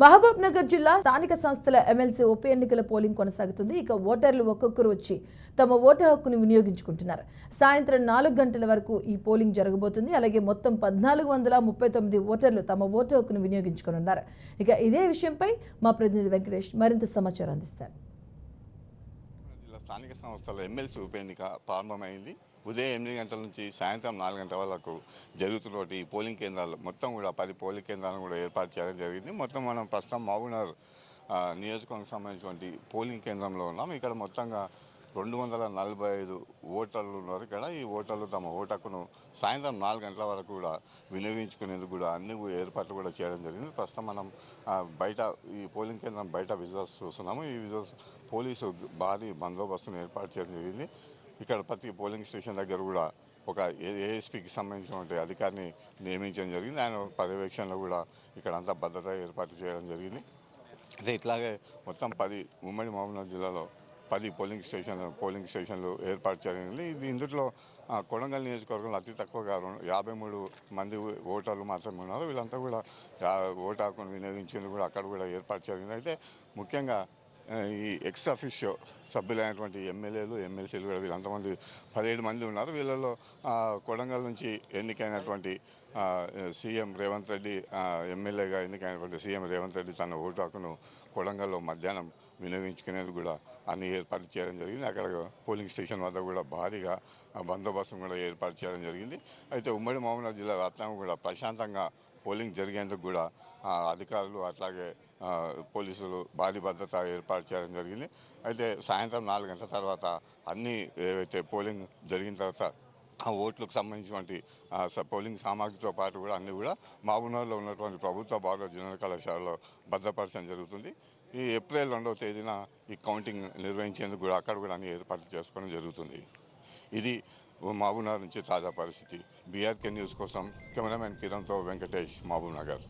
మహబూబ్ నగర్ జిల్లా స్థానిక సంస్థల ఎమ్మెల్సీ ఉప ఎన్నికల పోలింగ్ కొనసాగుతుంది. ఇక ఓటర్లు ఒక్కొక్కరు వచ్చి తమ ఓటు హక్కును వినియోగించుకుంటున్నారు. సాయంత్రం 4 గంటల వరకు ఈ పోలింగ్ జరగబోతుంది. అలాగే మొత్తం 1439 ఓటర్లు తమ ఓటు హక్కును వినియోగించుకున్నారు. ఇక ఇదే విషయంపై మా ప్రతినిధి వెంకటేష్ మరింత సమాచారం అందిస్తారు. స్థానిక సంస్థల ఎమ్మెల్సీ ఉప ఎన్నిక ప్రారంభమైంది. ఉదయం 8 గంటల నుంచి సాయంత్రం 4 గంటల వరకు జరుగుతున్నటువంటి ఈ పోలింగ్ కేంద్రాలు మొత్తం కూడా 10 పోలింగ్ కేంద్రాలను కూడా ఏర్పాటు చేయడం జరిగింది. మొత్తం మనం ప్రస్తుతం మహబూబ్నగర్ నియోజకవర్గం సంబంధించినటువంటి పోలింగ్ కేంద్రంలో ఉన్నాం. ఇక్కడ మొత్తంగా 245 ఓటర్లు ఉన్నారు. ఇక్కడ ఈ ఓటర్లు తమ ఓటు హక్కును సాయంత్రం 4 గంటల వరకు కూడా వినియోగించుకునేందుకు కూడా అన్ని ఏర్పాట్లు కూడా చేయడం జరిగింది. ప్రస్తుతం మనం బయట ఈ పోలింగ్ కేంద్రం బయట విజువల్స్ చూస్తున్నాము. ఈ విజువల్స్ పోలీసు భారీ బందోబస్తును ఏర్పాటు చేయడం జరిగింది. ఇక్కడ ప్రతి పోలింగ్ స్టేషన్ దగ్గర కూడా ఒక ఏఎస్పీకి సంబంధించినటువంటి అధికారిని నియమించడం జరిగింది. ఆయన పర్యవేక్షణలో కూడా ఇక్కడ అంతా భద్రత ఏర్పాటు చేయడం జరిగింది. అదే ఇట్లాగే మొత్తం 10 ఉమ్మడి మహబూబ్నగర్ జిల్లాలో 10 పోలింగ్ స్టేషన్లు ఏర్పాటు చేయడం. ఇందులో కొడంగల్ నియోజకవర్గంలో అతి తక్కువగా 53 మంది ఓటర్లు మాత్రమే ఉన్నారు. వీళ్ళంతా కూడా ఓటు హక్కును వినియోగించేందుకు కూడా అక్కడ కూడా ఏర్పాటు జరిగింది. అయితే ముఖ్యంగా ఈ ఎక్స్ అఫిషియో సభ్యులైనటువంటి ఎమ్మెల్యేలు ఎమ్మెల్సీలు కూడా వీళ్ళంతమంది 17 మంది ఉన్నారు. వీళ్ళలో కొడంగల్ నుంచి ఎన్నికైనటువంటి సీఎం రేవంత్ రెడ్డి ఎమ్మెల్యేగా ఎన్నికైనటువంటి సీఎం రేవంత్ రెడ్డి తన ఓటు హక్కును కొడంగల్లో మధ్యాహ్నం వినియోగించుకునేందుకు కూడా అన్ని ఏర్పాట్లు చేయడం జరిగింది. అక్కడ పోలింగ్ స్టేషన్ వద్ద కూడా భారీగా బందోబస్తును కూడా ఏర్పాటు చేయడం జరిగింది. అయితే ఉమ్మడి మహబూబ్నగర్ జిల్లా వ్యాప్తంగా కూడా ప్రశాంతంగా పోలింగ్ జరిగేందుకు కూడా అధికారులు అట్లాగే పోలీసులు భారీ భద్రత ఏర్పాటు చేయడం జరిగింది. అయితే సాయంత్రం 4 గంటల తర్వాత అన్ని ఏవైతే పోలింగ్ జరిగిన తర్వాత ఆ ఓట్లకు సంబంధించినటువంటి పోలింగ్ సామాగ్రితో పాటు కూడా అన్నీ కూడా మహబూబ్నగర్లో ఉన్నటువంటి ప్రభుత్వ బాలుర జూనియర్ కళాశాలలో భద్రపరచడం జరుగుతుంది. ఈ ఏప్రిల్ 2వ తేదీన ఈ కౌంటింగ్ నిర్వహించేందుకు కూడా అక్కడ కూడా అన్ని ఏర్పాట్లు చేసుకోవడం జరుగుతుంది. ఇది మహబూబ్నగర్ నుంచి తాజా పరిస్థితి. బీఆర్కే న్యూస్ కోసం కెమెరామెన్ కిరణ్తో వెంకటేష్, మహబూబ్నగర్.